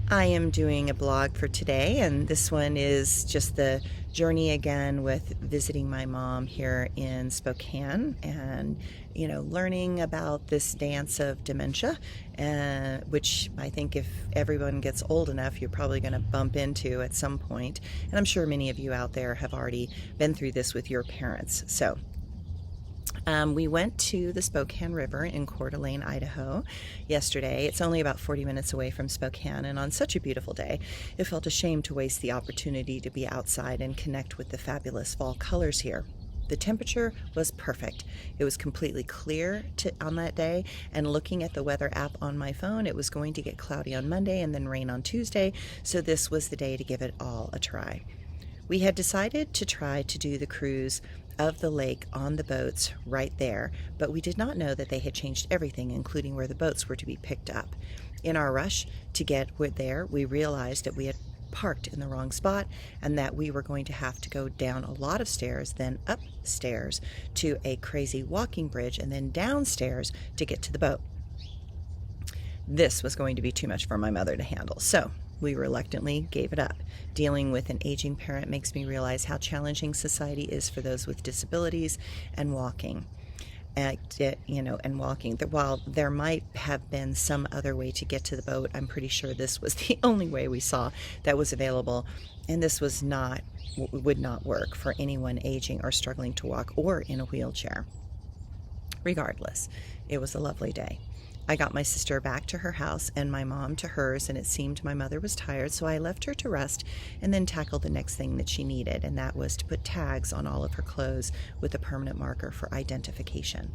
I am doing a blog for today, and this one is just the journey again with visiting my mom here in Spokane and, learning about this dance of dementia, which I think if everyone gets old enough, you're probably going to bump into at some point. And I'm sure many of you out there have already been through this with your parents. So, we went to the Spokane River in Coeur d'Alene, Idaho yesterday. It's only about 40 minutes away from Spokane, and on such a beautiful day, it felt a shame to waste the opportunity to be outside and connect with the fabulous fall colors here. The temperature was perfect. It was completely clear on that day, and looking at the weather app on my phone, it was going to get cloudy on Monday and then rain on Tuesday, so this was the day to give it all a try. We had decided to try to do the cruise of the lake on the boats right there, but we did not know that they had changed everything, including where the boats were to be picked up. In our rush to get there, we realized that we had parked in the wrong spot and that we were going to have to go down a lot of stairs, then upstairs to a crazy walking bridge, and then downstairs to get to the boat. This was going to be too much for my mother to handle, so we reluctantly gave it up. Dealing with an aging parent makes me realize how challenging society is for those with disabilities and walking. While there might have been some other way to get to the boat, I'm pretty sure this was the only way we saw that was available, and this would not work for anyone aging or struggling to walk or in a wheelchair. Regardless, it was a lovely day. I got my sister back to her house and my mom to hers, and it seemed my mother was tired, so I left her to rest and then tackled the next thing that she needed, and that was to put tags on all of her clothes with a permanent marker for identification.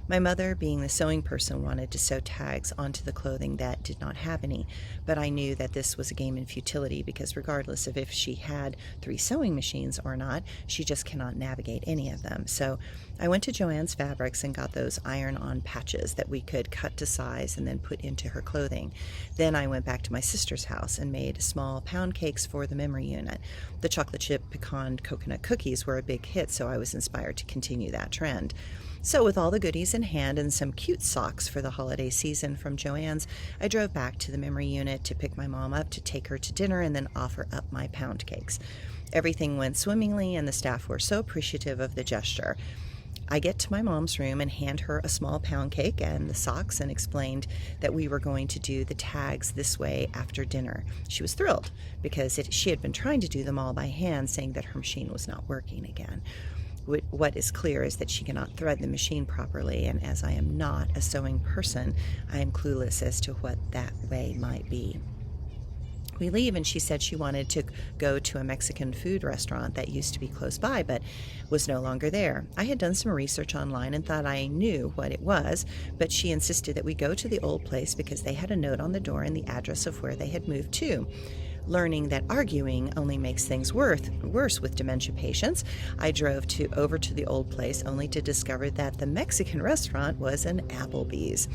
My mother, being the sewing person, wanted to sew tags onto the clothing that did not have any, but I knew that this was a game in futility because regardless of if she had 3 sewing machines or not, she just cannot navigate any of them. So I went to Joann's Fabrics and got those iron-on patches that we could cut to size and then put into her clothing. Then I went back to my sister's house and made small pound cakes for the memory unit. The chocolate chip pecan coconut cookies were a big hit, so I was inspired to continue that trend. So with all the goodies in hand and some cute socks for the holiday season from Joann's, I drove back to the memory unit to pick my mom up to take her to dinner and then offer up my pound cakes. Everything went swimmingly and the staff were so appreciative of the gesture. I get to my mom's room and hand her a small pound cake and the socks and explained that we were going to do the tags this way after dinner. She was thrilled because she had been trying to do them all by hand, saying that her machine was not working again. What is clear is that she cannot thread the machine properly, and as I am not a sewing person, I am clueless as to what that way might be. We leave, and she said she wanted to go to a Mexican food restaurant that used to be close by but was no longer there. I had done some research online and thought I knew what it was, but she insisted that we go to the old place because they had a note on the door and the address of where they had moved to. Learning that arguing only makes things worse with dementia patients, I drove over to the old place only to discover that the Mexican restaurant was an Applebee's.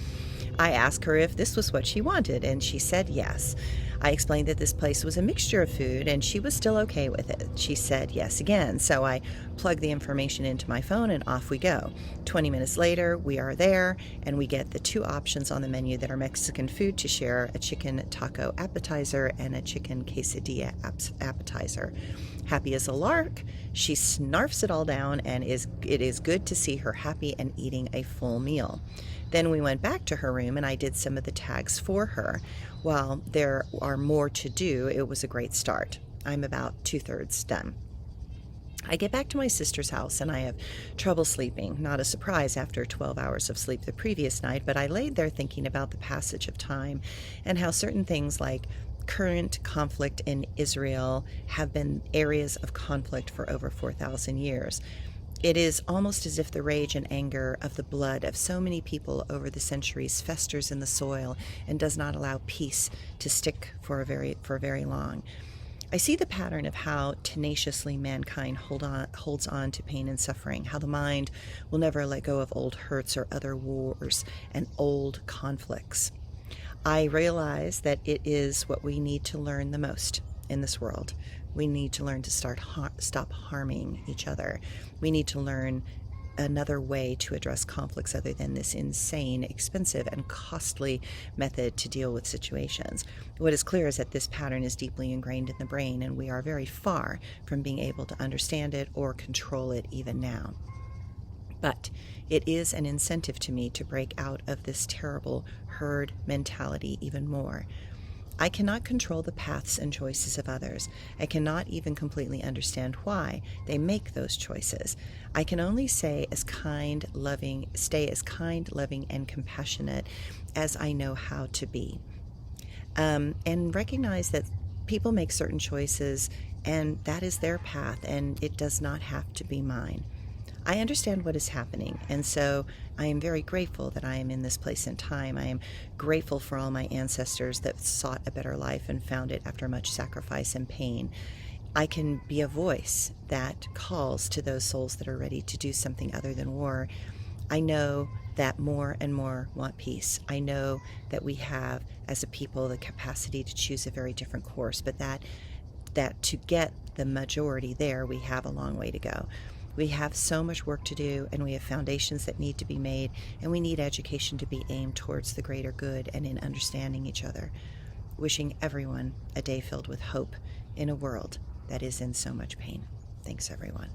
I asked her if this was what she wanted, and she said yes. I explained that this place was a mixture of food, and she was still okay with it. She said yes again, so I plugged the information into my phone, and off we go. 20 minutes later, we are there, and we get the 2 options on the menu that are Mexican food to share, a chicken taco appetizer and a chicken quesadilla appetizer. Happy as a lark, she snarfs it all down, and it is good to see her happy and eating a full meal. Then we went back to her room and I did some of the tags for her. While there are more to do, it was a great start. I'm about 2/3 done. I get back to my sister's house and I have trouble sleeping. Not a surprise after 12 hours of sleep the previous night, but I laid there thinking about the passage of time and how certain things like current conflict in Israel have been areas of conflict for over 4,000 years. It is almost as if the rage and anger of the blood of so many people over the centuries festers in the soil and does not allow peace to stick for very long. I see the pattern of how tenaciously mankind holds on to pain and suffering, how the mind will never let go of old hurts or other wars and old conflicts. I realize that it is what we need to learn the most in this world. We need to learn to stop harming each other. We need to learn another way to address conflicts other than this insane, expensive, and costly method to deal with situations. What is clear is that this pattern is deeply ingrained in the brain, and we are very far from being able to understand it or control it even now. But it is an incentive to me to break out of this terrible herd mentality even more. I cannot control the paths and choices of others. I cannot even completely understand why they make those choices. I can only stay as kind, loving, and compassionate as I know how to be. And recognize that people make certain choices, and that is their path, and it does not have to be mine. I understand what is happening, and so I am very grateful that I am in this place and time. I am grateful for all my ancestors that sought a better life and found it after much sacrifice and pain. I can be a voice that calls to those souls that are ready to do something other than war. I know that more and more want peace. I know that we have, as a people, the capacity to choose a very different course, but that to get the majority there, we have a long way to go. We have so much work to do, and we have foundations that need to be made, and we need education to be aimed towards the greater good and in understanding each other. Wishing everyone a day filled with hope in a world that is in so much pain. Thanks, everyone.